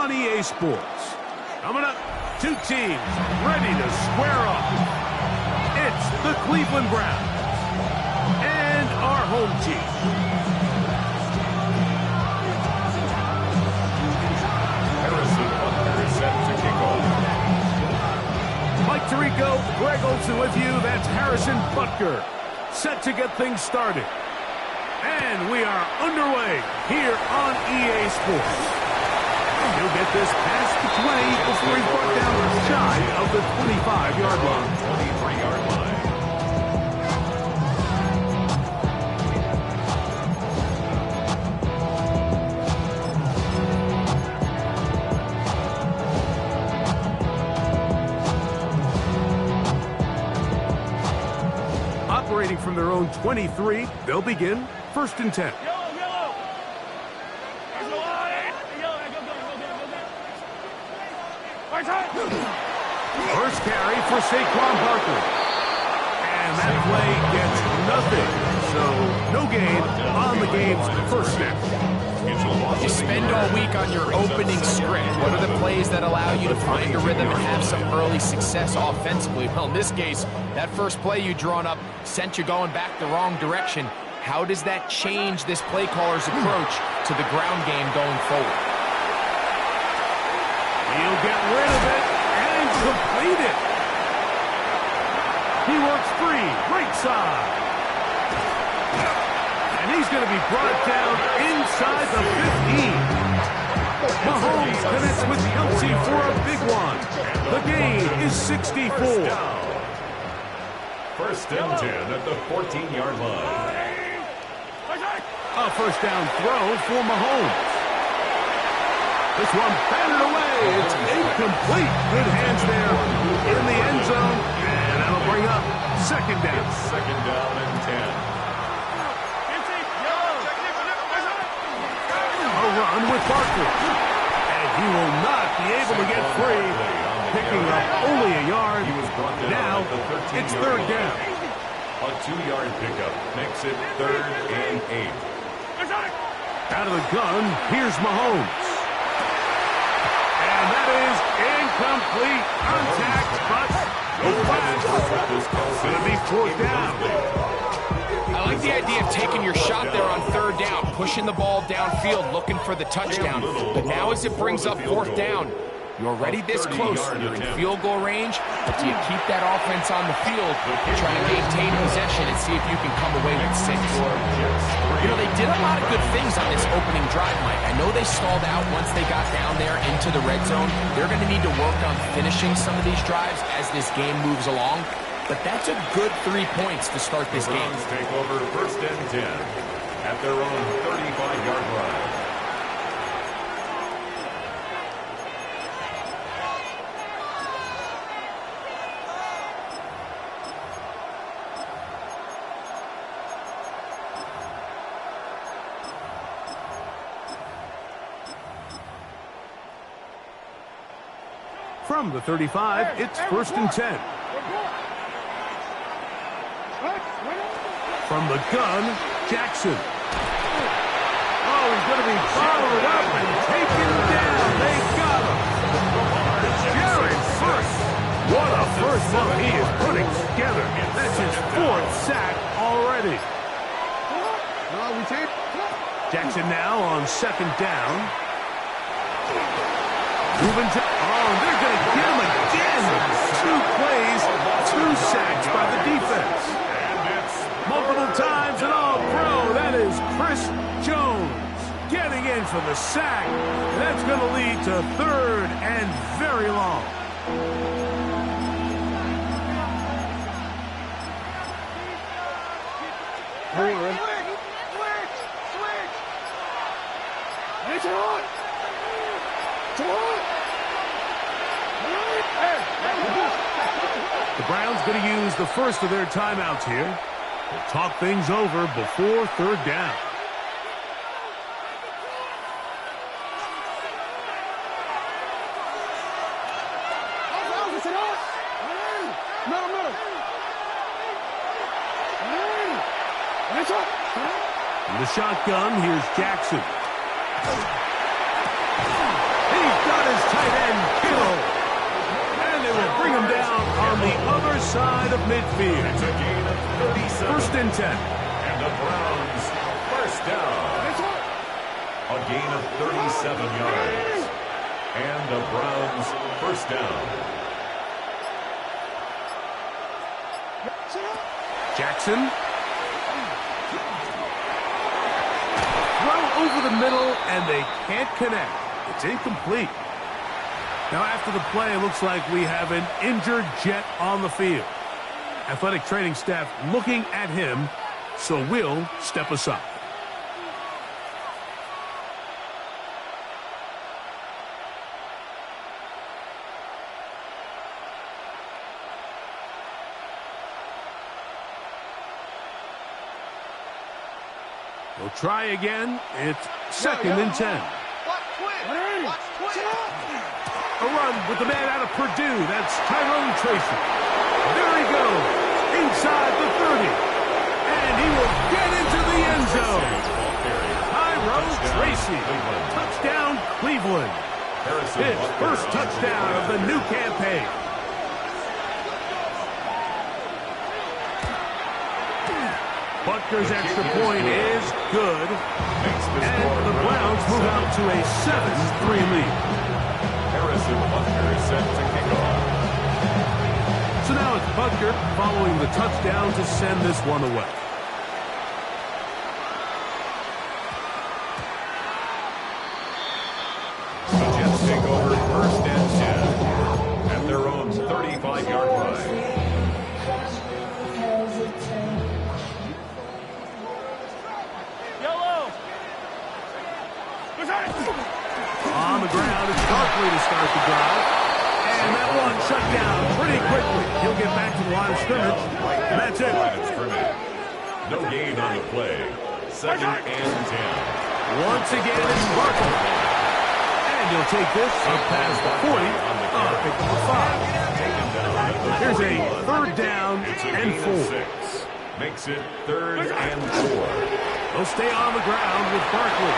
on EA Sports. Coming up, two teams ready to square off. It's the Cleveland Browns and our home team. Harrison Butker is set to kick off. Mike Tirico, Greg Olson with you. That's Harrison Butker, set to get things started. And we are underway here on EA Sports. He'll get this past the 20 before he's brought down shy of the 25-yard line. 23-yard line. Operating from their own 23, they'll begin 1st and 10. First carry for Saquon Barkley. And that play gets nothing. So no gain on the game's first snap. You spend all week on your opening script. What are the plays that allow you to find a rhythm and have some early success offensively? Well, in this case, that first play you drawn up sent you going back the wrong direction. How does that change this play caller's approach to the ground game going forward? He'll get rid of it and complete it. He works free, right side. And he's going to be brought down inside the 15. Mahomes connects with Kelsey for a big one. The gain is 64. First and 10 at the 14-yard line. A first down throw for Mahomes. This one batted away. It's incomplete. Good hands there in the end zone. And that'll bring up second down. It's second down and 10. A run with Barkley. And he will not be able to get free. Picking up only a yard. Now it's third down. A 2-yard pickup makes it 3rd and 8. Out of the gun, here's Mahomes. And that is incomplete contact, but no flag. Going to be 4th down. I like the idea of taking your shot there on 3rd down, pushing the ball downfield, looking for the touchdown. But now as it brings up 4th down, you're already this close. You're in field goal range, but do you keep that offense on the field, try to maintain possession and see if you can come away with 6? You know, they did a lot of good things on this opening drive, Mike. I know they stalled out once they got down there into the red zone. They're going to need to work on finishing some of these drives as this game moves along. But that's a good 3 points to start this game. Browns take over 1st and 10 at their own 35-yard line. From the 35, it's 1st and 10. From the gun, Jackson. Oh, he's going to be followed up and taken down. They got him. Jared first. What a first one he is putting together. That's his 4th sack already. Jackson now on 2nd down. Moving to, they're going to get him again. 2 plays, 2 sacks by the defense. Multiple times and all-pro. That is Chris Jones getting in for the sack. That's going to lead to 3rd and very long. The Browns going to use the first of their timeouts here. We'll talk things over before 3rd down. In the shotgun, here's Jackson. He's got inside of midfield. It's a gain of 37. First and 10. And the Browns first down. A gain of 37 yards. And the Browns first down. Jackson. Throw over the middle, and they can't connect. It's incomplete. Now, after the play, it looks like we have an injured Jet on the field. Athletic training staff looking at him, so we'll step aside. We'll try again. It's second and 10. A run with the man out of Purdue. That's Tyrone Tracy. There he goes. Inside the 30. And he will get into the end zone. Tyrone Tracy. Touchdown, Cleveland. His first touchdown of the new campaign. Butker's extra point is good. And the Browns move out to a 7-3 lead. Harrison Butker set to kick off. So now it's Butker following the touchdown to send this one away. The Jets take over first and 10 at their own 35-yard line. On the ground, it's Barkley to start the drive. And that one shut down pretty quickly. He'll get back to the line of scrimmage, and that's it. No gain on the play. Second and 10. Once again, it's Barkley. And he'll take this up past the 40. Pick up the 5. Here's a third down and 4. Makes it third and 4. They'll stay on the ground with Barkley.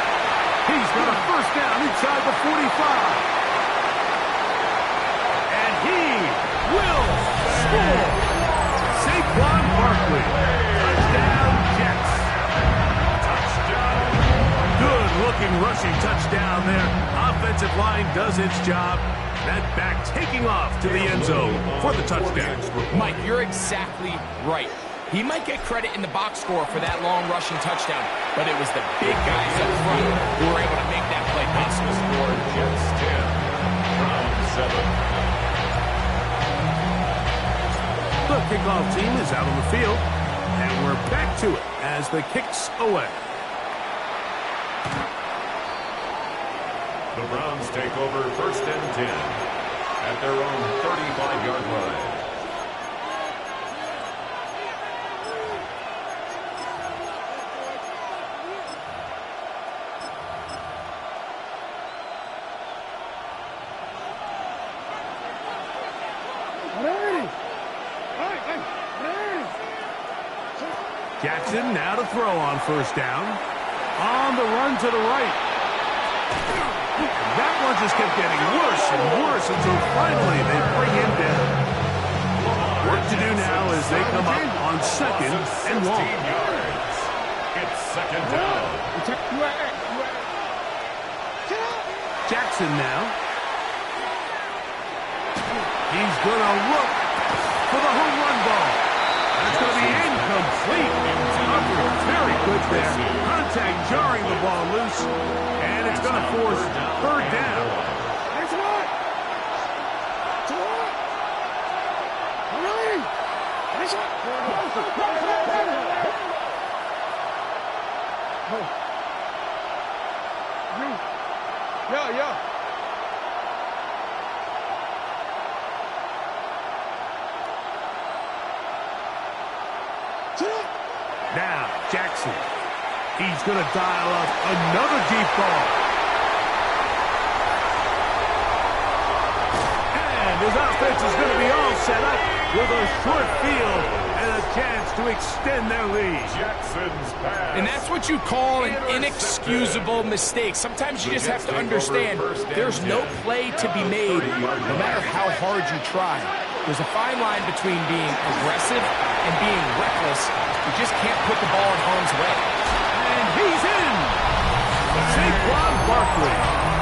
He's got a first down inside the 45. And he will score. Saquon Barkley. Touchdown, Jets. Touchdown. Good-looking rushing touchdown there. Offensive line does its job. That back taking off to the end zone for the touchdown. Mike, you're exactly right. He might get credit in the box score for that long rushing touchdown, but it was the big guys up front who were able to make that play possible. Score Jets 10, Browns 7. The kickoff team is out on the field, and we're back to it as the kick's away. The Browns take over first and 10 at their own 35-yard line. Jackson now to throw on first down. On the run to the right. That one just kept getting worse and worse until finally they bring him down. Work to do now as they come up on second and long. It's second down. Jackson now. He's going to look for the home run ball. That's going to be incomplete. Very good there. Contact jarring the ball loose. And it's going to force third down. Yeah. Now, Jackson. He's going to dial up another deep ball. And his offense is going to be all set up with a short field and a chance to extend their lead. Jackson's pass. And that's what you call an inexcusable mistake. Sometimes you just have to understand there's no play to be made, no matter how hard you try. There's a fine line between being aggressive and being reckless. You just can't put the ball in harm's way. And he's in! Saquon Barkley.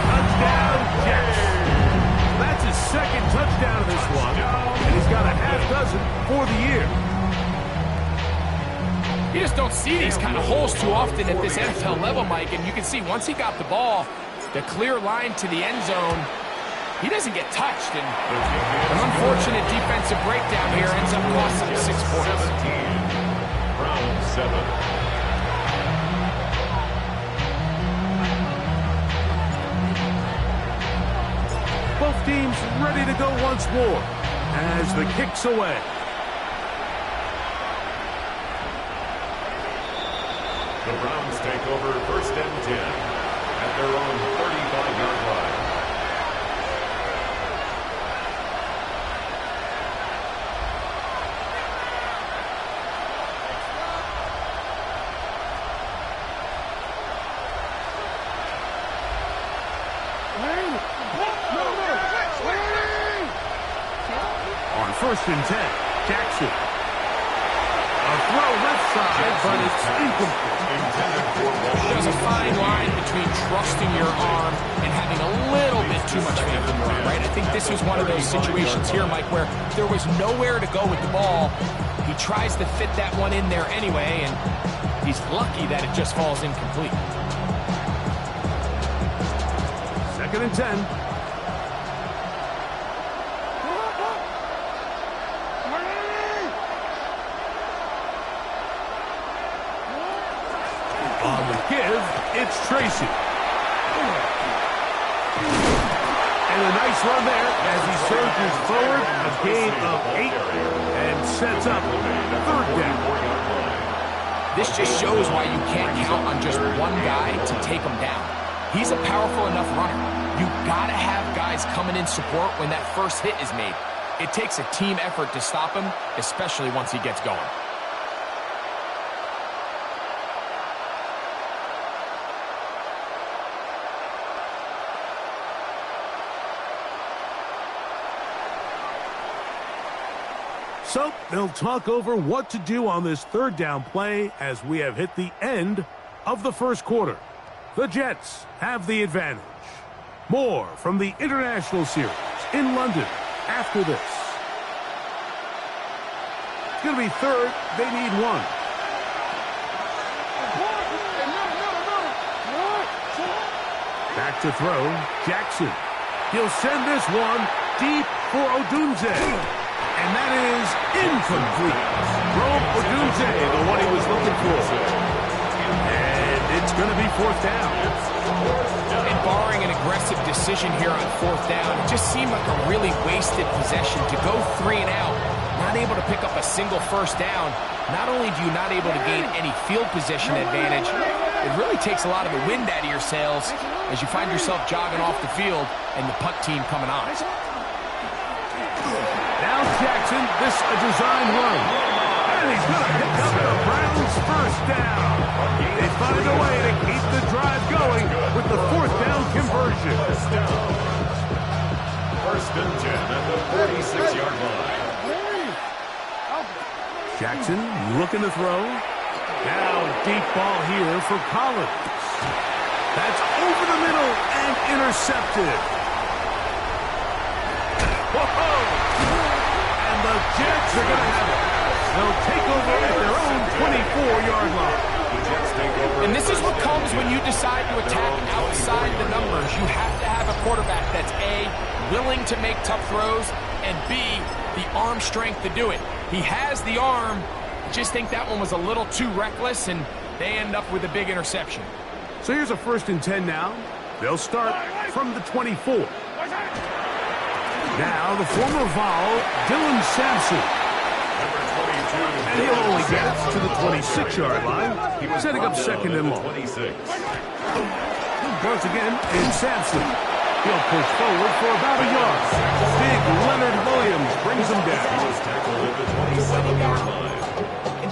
Touchdown, Jets. That's his second touchdown of this one, and he's got a half dozen for the year. You just don't see these kind of holes too often at this NFL level, Mike, and you can see once he got the ball, the clear line to the end zone, he doesn't get touched, and an unfortunate defensive breakdown here ends up costing him 6 points. Round 7. Both teams ready to go once more as the kick's away. The Browns take over 1st and 10 at their own 35-yard line. On 1st and 10, Jackson. A throw left side, but it's incomplete. There's a fine line between trusting your arm and having a little bit too much faith in your arm, right? I think this was one of those situations here, Mike, where there was nowhere to go with the ball. He tries to fit that one in there anyway, and he's lucky that it just falls incomplete. 2nd and 10. On the give, it's Tracy. And a nice run there as he surges forward, a gain of 8, and sets up 3rd down. This just shows why you can't count on just one guy to take him down. He's a powerful enough runner. You gotta have guys coming in support when that first hit is made. It takes a team effort to stop him, especially once he gets going. So they'll talk over what to do on this 3rd down play as we have hit the end of the 1st quarter. The Jets have the advantage. More from the International Series in London after this. It's going to be 3rd. They need 1. Back to throw. Jackson. He'll send this one deep for Odunze. And that is incomplete. Rome Odunze, the one he was looking for. And it's going to be 4th down. And barring an aggressive decision here on 4th down, it just seemed like a really wasted possession to go 3 and out, not able to pick up a single 1st down. Not only do you not able to gain any field position advantage, it really takes a lot of the wind out of your sails as you find yourself jogging off the field and the punt team coming on. Now Jackson, this a design run. And he's going to pick up the Browns' 1st down. They find a way to keep the drive going with the 4th down conversion. 1st and 10 at the 46-yard line. Jackson looking to throw. Now deep ball here for Collins. That's over the middle and intercepted. Whoa! And the Jets are going to have it. They'll take over at their own 24-yard line. And this is what comes when you decide to attack outside the numbers. You have to have a quarterback that's A, willing to make tough throws, and B, the arm strength to do it. He has the arm. I just think that one was a little too reckless, and they end up with a big interception. So here's a 1st and 10 now. They'll start from the 24. Now the former Vol, Dylan Sampson. And he'll only get it to the 26-yard line, setting up 2nd and long. Once again, it's Sampson. He'll push forward for about a yard. Big Leonard Williams brings him down. He was tackled at the 27-yard line.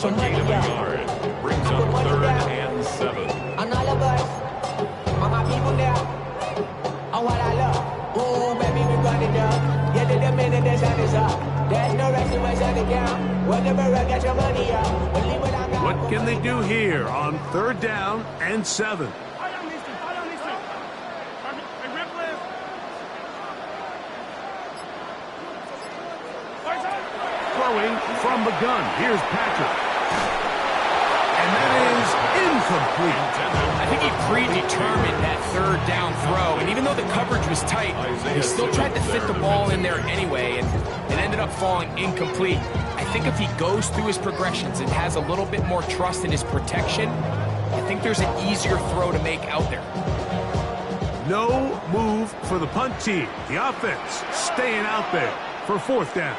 A gain of a yard brings up 3rd and 7. And all of us, all my people there, and what I love. Ooh, baby, we got it up. Yeah, started the minute the sun is up. There's no rest in my Sunday count. Whenever I get your money up. Believe what I got. What can they do here on 3rd down and 7? Throwing from the gun. Here's Patrick. And that is incomplete. I think he predetermined that 3rd down throw, and even though the coverage was tight, he still tried to fit the ball in there anyway, and it ended up falling incomplete. I think if he goes through his progressions and has a little bit more trust in his protection, I think there's an easier throw to make out there. No move for the punt team. The offense staying out there for 4th down.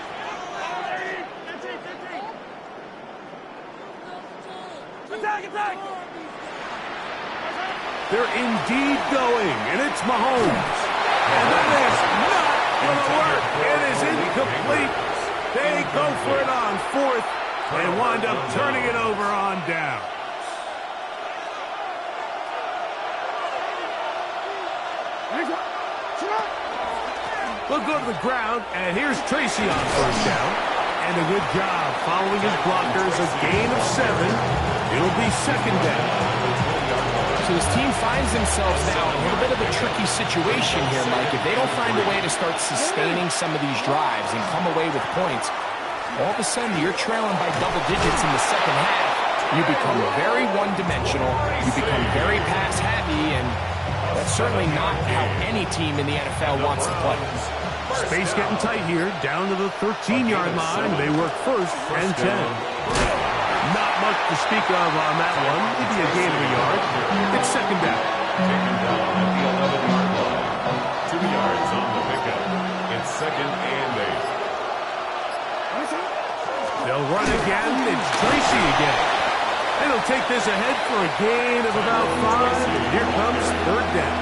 They're indeed going, and it's Mahomes. And that is not going to work. It is incomplete. They go for it on 4th and wind up turning it over on down. We'll go to the ground, and here's Tracy on 1st down. And a good job following his blockers, a gain of 7. It'll be 2nd down. So his team finds themselves now in a little bit of a tricky situation here, Mike. If they don't find a way to start sustaining some of these drives and come away with points, all of a sudden you're trailing by double digits in the 2nd half. You become very one-dimensional. You become very pass-happy, and that's certainly not how any team in the NFL wants to play. Space getting tight here, down to the 13-yard line. They work 1st and 10. Not much to speak of on that one. Maybe a gain of a yard. It's 2nd down. Taken down at the 11-yard line. 2 yards on the pickup. It's 2nd and 8. They'll run again. It's Tracy again. And he'll take this ahead for a gain of about 5. Here comes 3rd down.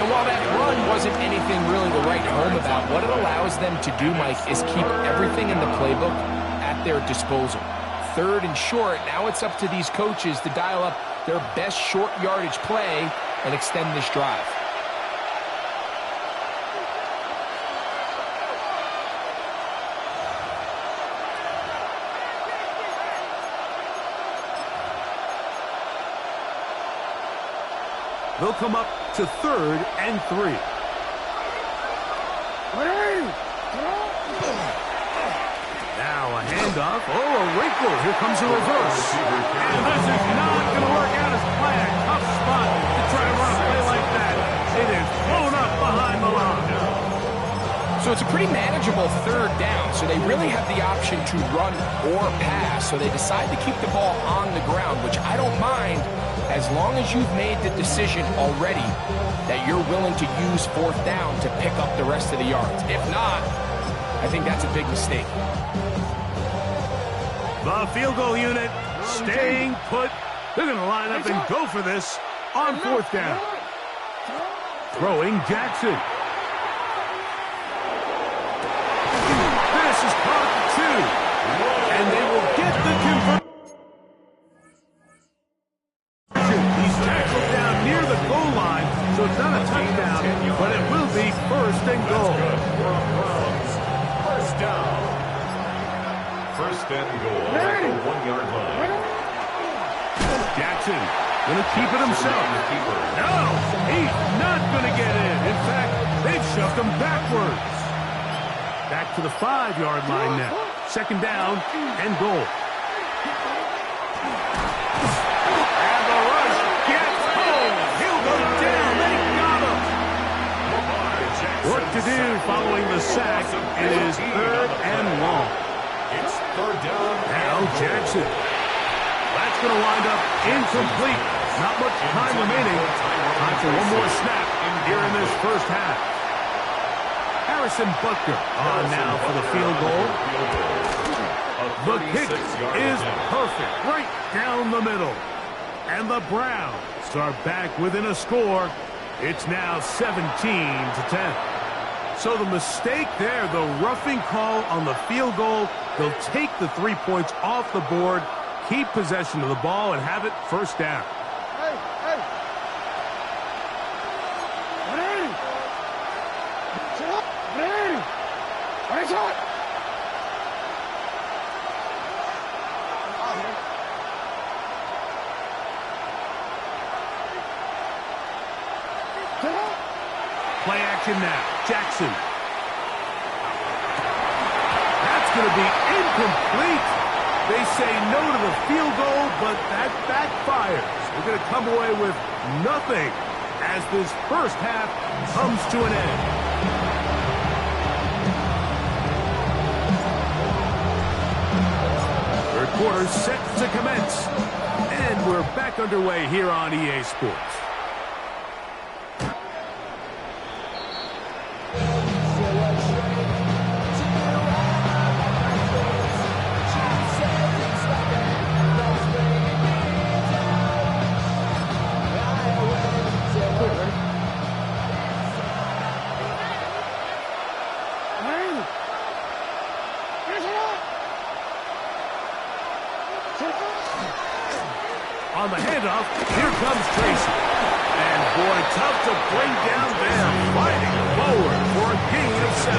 And while that run wasn't anything really to write home about, what it allows them to do, Mike, is keep everything in the playbook at their disposal. 3rd and short, now it's up to these coaches to dial up their best short yardage play and extend this drive. They'll come up to 3rd and 3. Now a handoff. Oh, a wrinkle. Here comes a reverse. And this is not going to work out as planned. Tough spot to try to run a play like that. It is blown up behind the line. So it's a pretty manageable 3rd down, so they really have the option to run or pass. So they decide to keep the ball on the ground, which I don't mind as long as you've made the decision already that you're willing to use 4th down to pick up the rest of the yards. If not, I think that's a big mistake. The field goal unit staying put. They're going to line up and go for this on 4th down. Throwing Jackson. This is caught 2. And they will get the conversion. He's tackled down near the goal line, so it's not a touchdown, but it will be 1st and goal. 1st down. 1st and goal at the 1-yard line. Jackson going to keep it himself. No, he's not going to get in. In fact, they've shoved him backwards. Back to the 5-yard line now. 2nd down and goal. And the rush gets home. He'll go down. They got him. Work to do following the sack. It is 3rd and long. It's 3rd down. Now Jackson. That's going to wind up incomplete. Not much time remaining. Time for one more snap here in this 1st half. Harrison Butker on now for the field goal. The kick is perfect, right down the middle. And the Browns are back within a score. It's now 17-10. So the mistake there, the roughing call on the field goal, they'll take the 3 points off the board, keep possession of the ball, and have it 1st down. Play action now. Jackson. That's going to be incomplete. They say no to the field goal, but that backfires. We're going to come away with nothing as this first half comes to an end. Third quarter set to commence. And we're back underway here on EA Sports. On the handoff, here comes Tracy. And boy, tough to bring down there. Fighting forward for a gain of 7.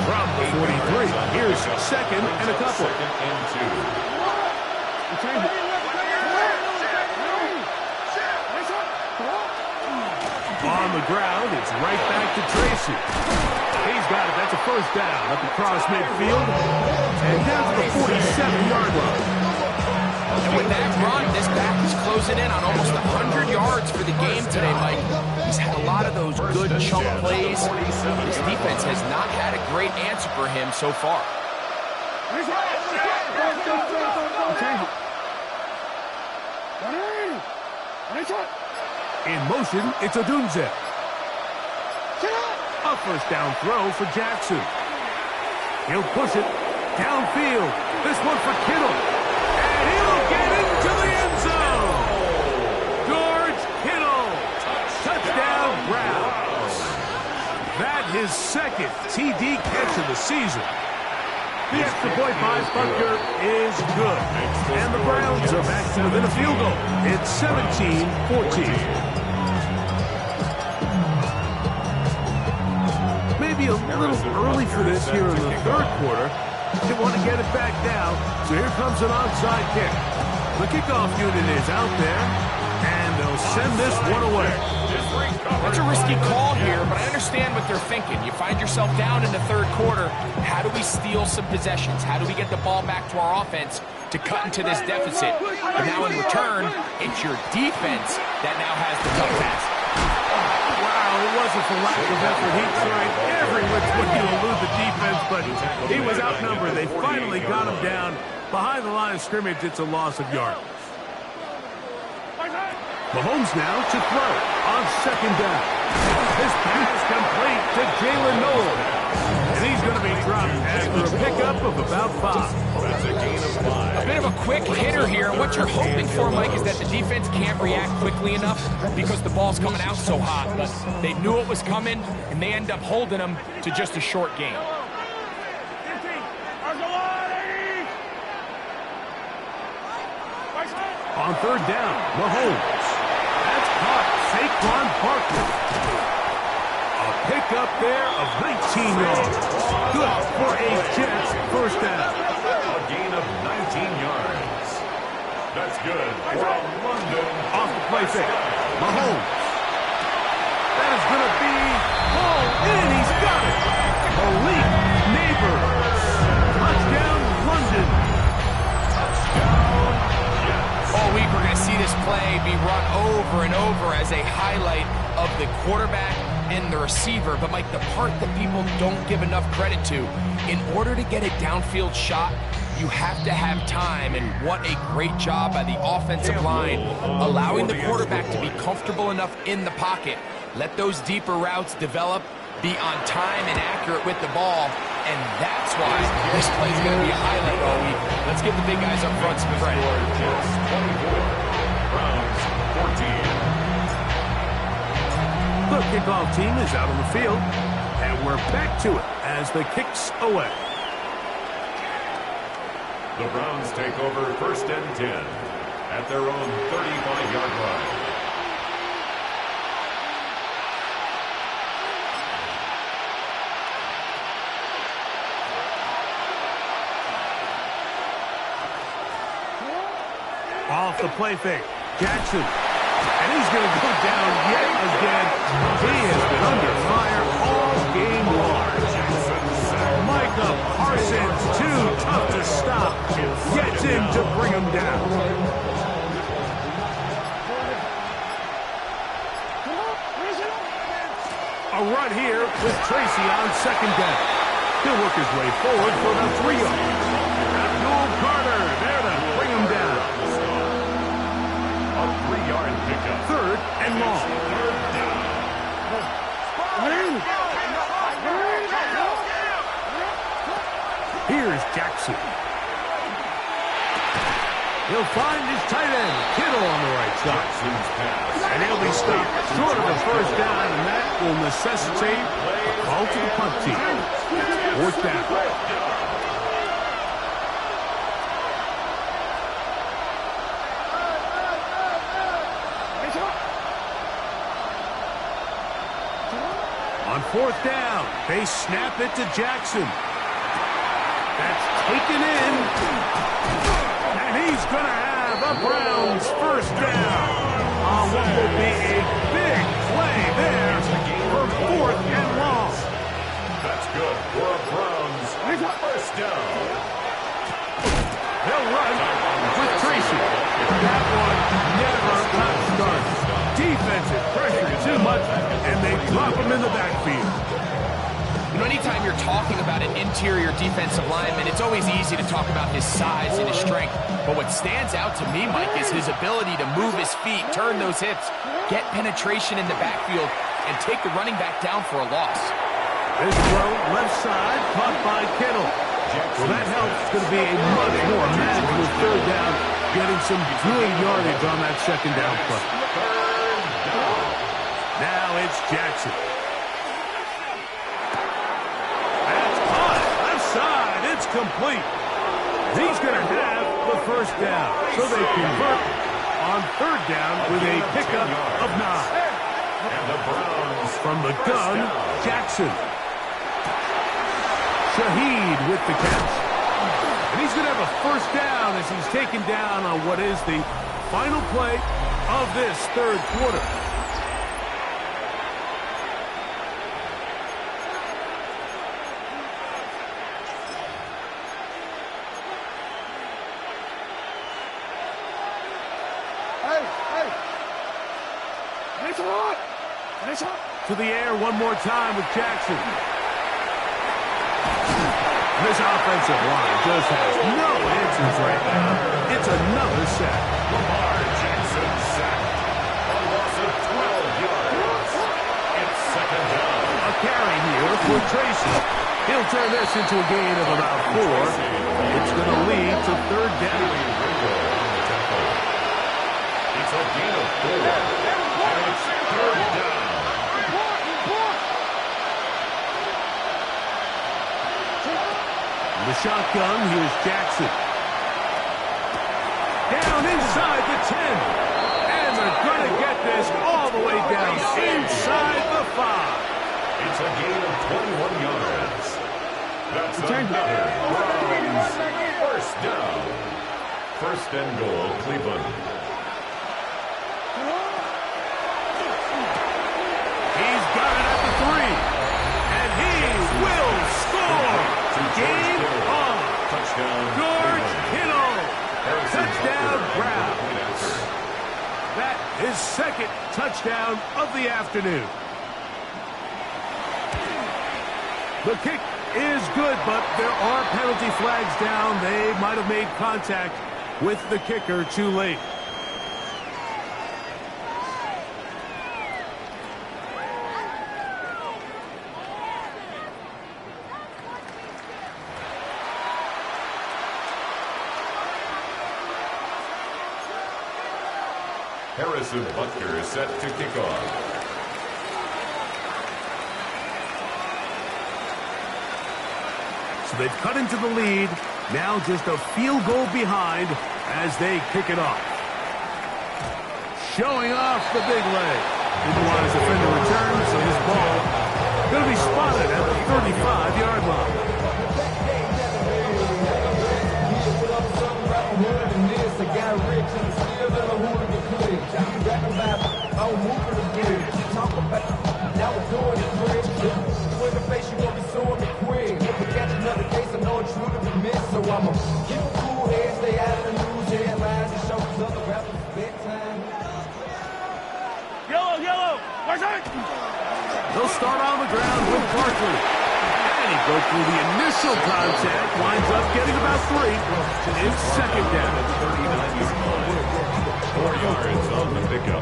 From the 43. Here's second and a couple. On the ground, it's right back to Tracy. He's got it. That's a first down up across midfield. And down to the 47-yard line. And with that run, this back is closing in on almost 100 yards for the game today, Mike. He's had a lot of those good chunk plays. His defense has not had a great answer for him so far. In motion, it's Odunze. A first down throw for Jackson. He'll push it downfield. This one for Kittle. And he'll get into the end zone. George Kittle. Touchdown Browns. That his second TD catch of the season. The extra point by Butker is good. And the Browns are back to within a field goal. It's 17-14. Maybe a little early for this here in the third quarter. They want to get it back down, so here comes an onside kick. The kickoff unit is out there, and they'll send this one away. That's a risky call here, but I understand what they're thinking. You find yourself down in the third quarter. How do we steal some possessions? How do we get the ball back to our offense to cut into this deficit? But now in return, it's your defense that now has the tough task. It wasn't for lack of effort. He tried every which way to elude the defense, but he was outnumbered. They finally got him down behind the line of scrimmage. It's a loss of yards. Mahomes now to throw on second down. This pass complete to Jalen Noel. And he's going to be dropped after a pickup of about 5. That's a gain of 5. A bit of a quick hitter here. What you're hoping for, Mike, is that the defense can't react quickly enough because the ball's coming out so hot. But they knew it was coming, and they end up holding them to just a short game. On third down, Mahomes. That's caught. Saquon Barkley. A pickup there of 19 yards. Good for a Jets first down. A gain of 19 yards. That's good for a London. Off the play fake. Mahomes. That is going to be hauled in. He's got it. Malik Neighbors. Touchdown, London. All week we're going to see this play be run over and over as a highlight of the quarterback and the receiver. But, Mike, the part that people don't give enough credit to, in order to get a downfield shot, you have to have time. And what a great job by the offensive line, allowing the quarterback to be comfortable enough in the pocket. Let those deeper routes develop, be on time and accurate with the ball. And that's why this play is going to be a highlight all week. Let's give the big guys up front some credit. Jets 24, Browns 14. The kickoff team is out on the field, and we're back to it as the kick's away. The Browns take over first and 10 at their own 35-yard line. off the play fake. Jackson. And he's going to go down yet again. He has been under fire all game long. Micah Parsons, too tough to stop. Gets in to bring him down. A run here with Tracy on second down. He'll work his way forward for about 3 yards. Abdul Carter there to bring him down. A 3-yard pickup. Third and long. Third down. Here's Jackson. He'll find his tight end, Kittle, on the right side. Jackson's pass. And he'll be stopped short of the first down, and that will necessitate a call to the punt team. Fourth down. On fourth down, they snap it to Jackson. That's taken in. And he's going to have a Browns first down on what will be a big play there for fourth and long. That's good for a Browns first down. He'll run with Tracy. That one never got started. Defensive pressure too much, and they drop him in the backfield. You know, anytime you're talking about an interior defensive lineman, it's always easy to talk about his size and his strength. But what stands out to me, Mike, is his ability to move his feet, turn those hips, get penetration in the backfield, and take the running back down for a loss. This throw, left side, caught by Kittle. Well, that helps. It's going to be a much more manageable third down, getting some good yardage on that second down play. Now it's Jackson. That's caught. Left side. It's complete. He's going to have the first down. So they convert on third down with a pickup of 9. And the Browns From the gun, Jackson. Shaheed with the catch. And he's going to have a first down as he's taken down on what is the final play of this third quarter. To the air one more time with Jackson. This offensive line just has no answers right now. It's another sack. Lamar Jackson sacked. A loss of 12 yards. It's second down. A carry here for Tracy. He'll turn this into a gain of about 4. It's going to lead to third down. It's a gain of 4. And it's third down. The shotgun, here's Jackson. Down inside the 10. And they're going to get this all the way down inside the 5. It's a gain of 21 yards. That's another Browns first down. First and goal, Cleveland. He's got it at the 3. And he will score. Game on. Touchdown. George Kittle. Touchdown, Brown. Browns. That is second touchdown of the afternoon. The kick is good, but there are penalty flags down. They might have made contact with the kicker too late. Harrison Butker is set to kick off. So they've cut into the lead. Now just a field goal behind as they kick it off. Showing off the big leg. Didn't want his defender return, so this ball going to be spotted at the 35-yard line. They'll start on the ground with Barkley. And he broke through the initial contact, winds up getting about 3. It's second down. 4 yards on the pickup.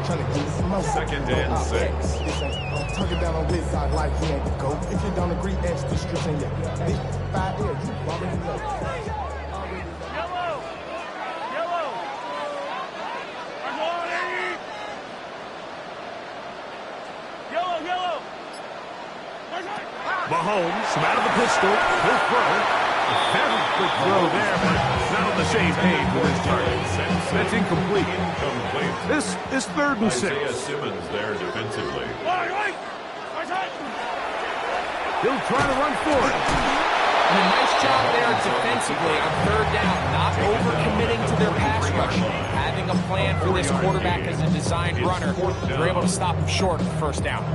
Second and 6. Tuck it down on this side like he ain't the GOAT. If you don't agree, ask the streets in your big 5 years. You already know. Mahomes from out of the pistol. He'll throw. Very quick throw there, but not on the same page with his target. That's incomplete. This is 3rd and 6. Isaiah Simmons there defensively. He'll try to run for it. And a nice job there defensively on 3rd down, not overcommitting to their pass rush. Having a plan for this quarterback as a designed runner, they're able to stop him short of the 1st down.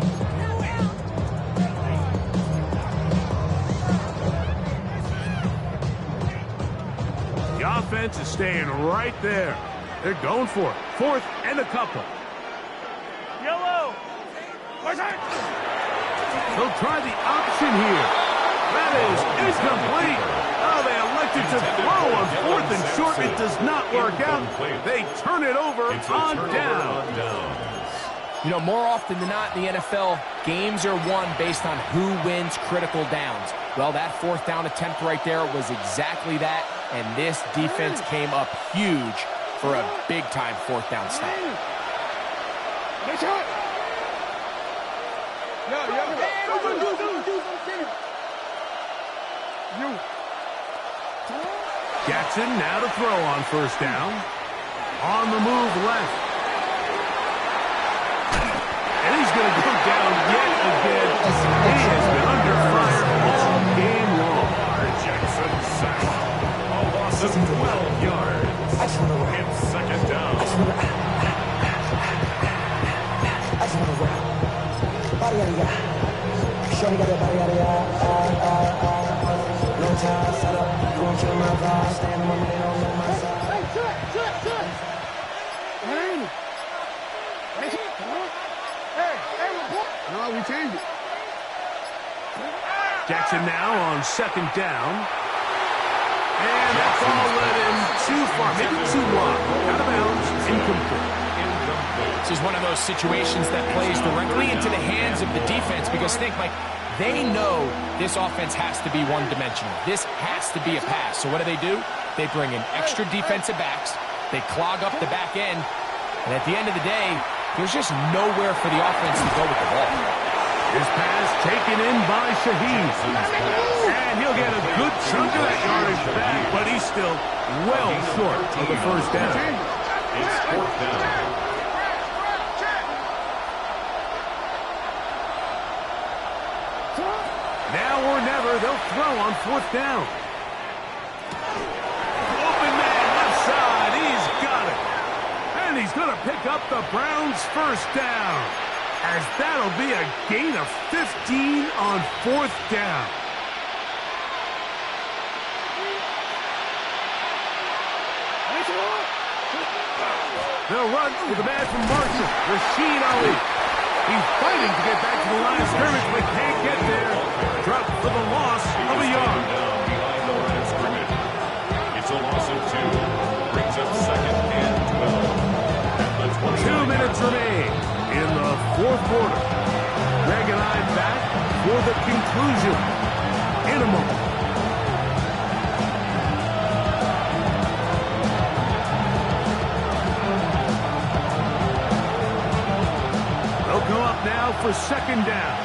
The offense is staying right there. They're going for it. 4th and a couple. They'll try the option here. That is incomplete. Oh, they elected to throw on 4th and short. It does not work out. They turn it over on down. You know, more often than not in the NFL, games are won based on who wins critical downs. Well, that 4th down attempt right there was exactly that, and this defense came up huge for a big-time 4th down stop. Jackson now to throw on 1st down. On the move left. And he's going to go down yet again. He has been under fire all game long. Jackson sack. A loss of 12 yards. It's 2nd down. Jackson now on 2nd down. And that ball led him too far, maybe too long. Out of bounds, incomplete. This is one of those situations that plays directly into the hands of the defense because think, like, they know this offense has to be one-dimensional. This has to be a pass. So what do? They bring in extra defensive backs. They clog up the back end. And at the end of the day, there's just nowhere for the offense to go with the ball. His pass taken in by Shaheed. And he'll get a good chunk of that yardage back, but he's still well short of the 1st down. It's 4th down. Now or never, they'll throw on 4th down. Open man left side, he's got it. And he's going to pick up the Browns' 1st down. As that'll be a gain of 15 on 4th down. They'll run with the man from Marshall, Rashid Ali. He's fighting to get back to the line of scrimmage, but can't get there. Dropped for the loss of a yard. Down behind the line of scrimmage. It's a loss of 2. Brings up 2nd and 12. At the 2 minutes remain in the 4th quarter. Greg and I back for the conclusion in a moment. They'll go up now for 2nd down.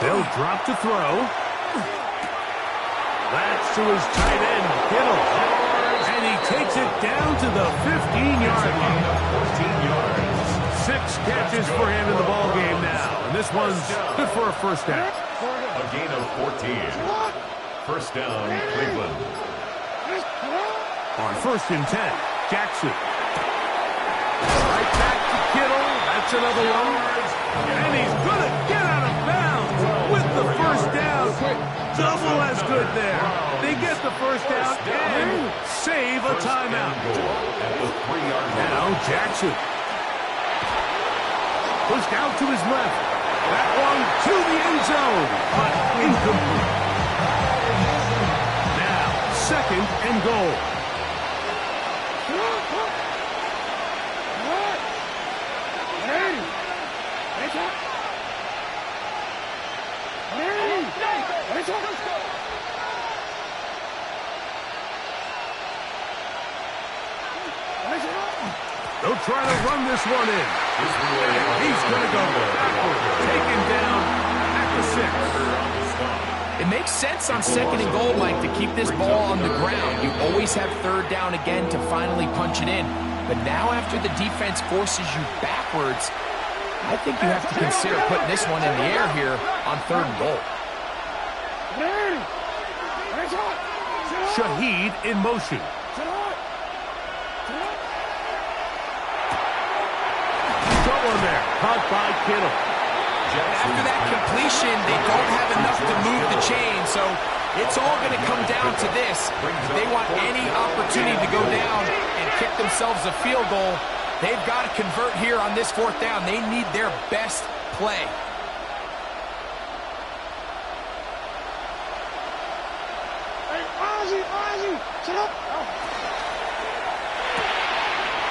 They'll drop to throw. That's to his tight end, Kittle. And he takes it down to the 15-yard line. 14 yards. 6 catches for him in the ballgame now. And this one's good for a 1st down. A gain of 14. 1st down, Cleveland. On 1st and 10, Jackson. Right back to Kittle. That's another one. And he's going to get out of bounds with the 1st down. Double as good there. They get the 1st down and save a timeout. At the 3-yard line. Now Jackson. Pushed out to his left. That one to the end zone, but incomplete. Now, 2nd and goal. They'll try to run this one in. He's going to go backward. Taken down at the 6. It makes sense on 2nd and goal, Mike, to keep this ball on the ground. You always have 3rd down again to finally punch it in. But now after the defense forces you backwards, I think you have to consider putting this one in the air here on 3rd and goal. Shaheed in motion. Trouble there. Caught by Kittle. After that completion, they don't have enough to move the chain, so it's all going to come down to this. If they want any opportunity to go down and kick themselves a field goal, they've got to convert here on this 4th down. They need their best play.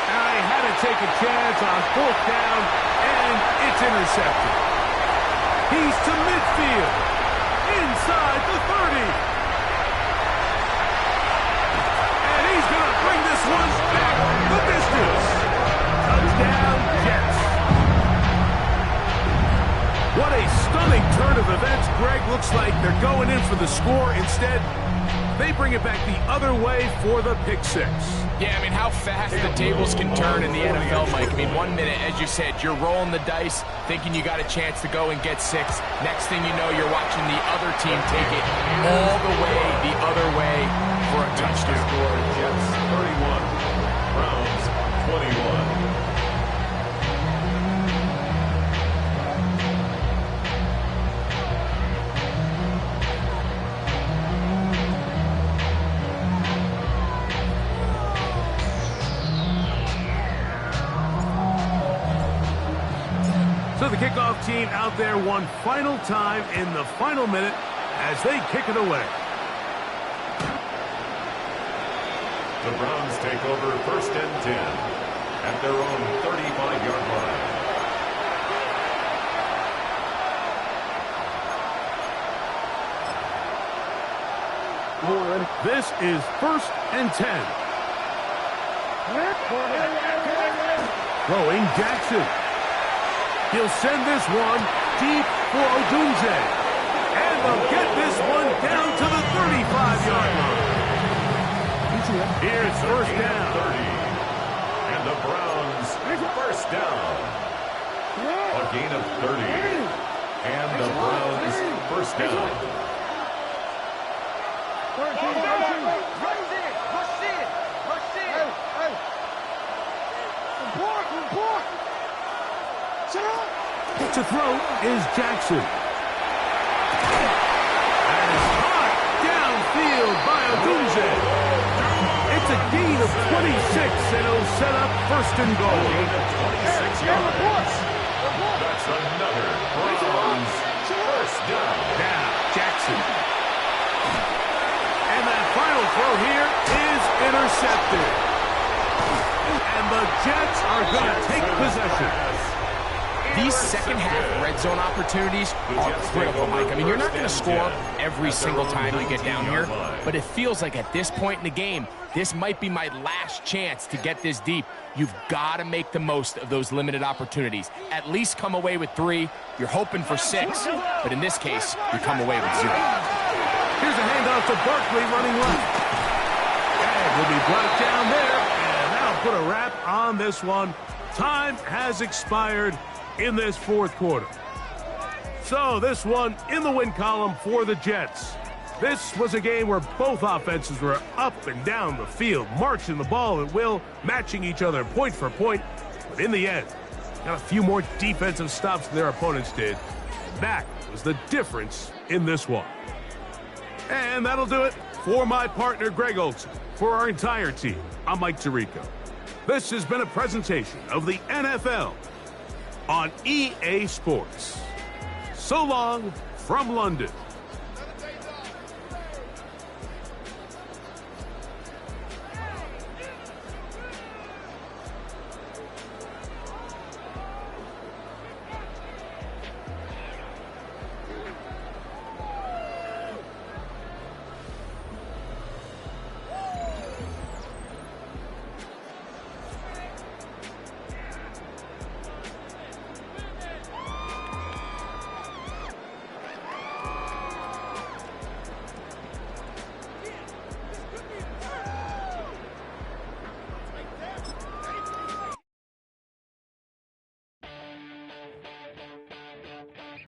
I had to take a chance on 4th down, and it's intercepted. He's to midfield, inside the 30. And he's going to bring this one back the distance. Touchdown, Jets. What a stunning turn of events. Greg, looks like they're going in for the score. Instead, they bring it back the other way for the pick 6. Yeah, I mean, how fast the tables can turn in the NFL, Mike. I mean, 1 minute, as you said, you're rolling the dice, thinking you got a chance to go and get 6. Next thing you know, you're watching the other team take it all the way the other way for a touchdown. Jets 31, Browns 21. So the kickoff team out there one final time in the final minute as they kick it away. The Browns take over 1st and 10 at their own 35-yard line. This is 1st and 10. Throwing Jackson. He'll send this one deep for Odunze. And they'll get this one down to the 35-yard line. Here's 1st down. 30. And the Browns 1st down. A gain of 30. And the Browns 1st down. To throw is Jackson. And it's caught downfield by Odunze. It's a gain of 26, and it'll set up 1st and goal. Gain of 26 yards. That's another Browns 1st down. Now, Jackson. And that final throw here is intercepted. And the Jets are going to take possession. These second-half red zone opportunities are critical, Mike. I mean, you're not going to score every single time you get down here, but it feels like at this point in the game, this might be my last chance to get this deep. You've got to make the most of those limited opportunities. At least come away with 3. You're hoping for 6, but in this case, you come away with 0. Here's a handoff to Barkley running left. And will be brought down there, and that'll put a wrap on this one. Time has expired in this 4th quarter. So this one in the win column for the Jets. This was a game where both offenses were up and down the field, marching the ball at will, matching each other point for point. But in the end, got a few more defensive stops than their opponents did. That was the difference in this one. And that'll do it for my partner, Greg Olson. For our entire team, I'm Mike Tirico. This has been a presentation of the NFL on EA Sports. So long from London.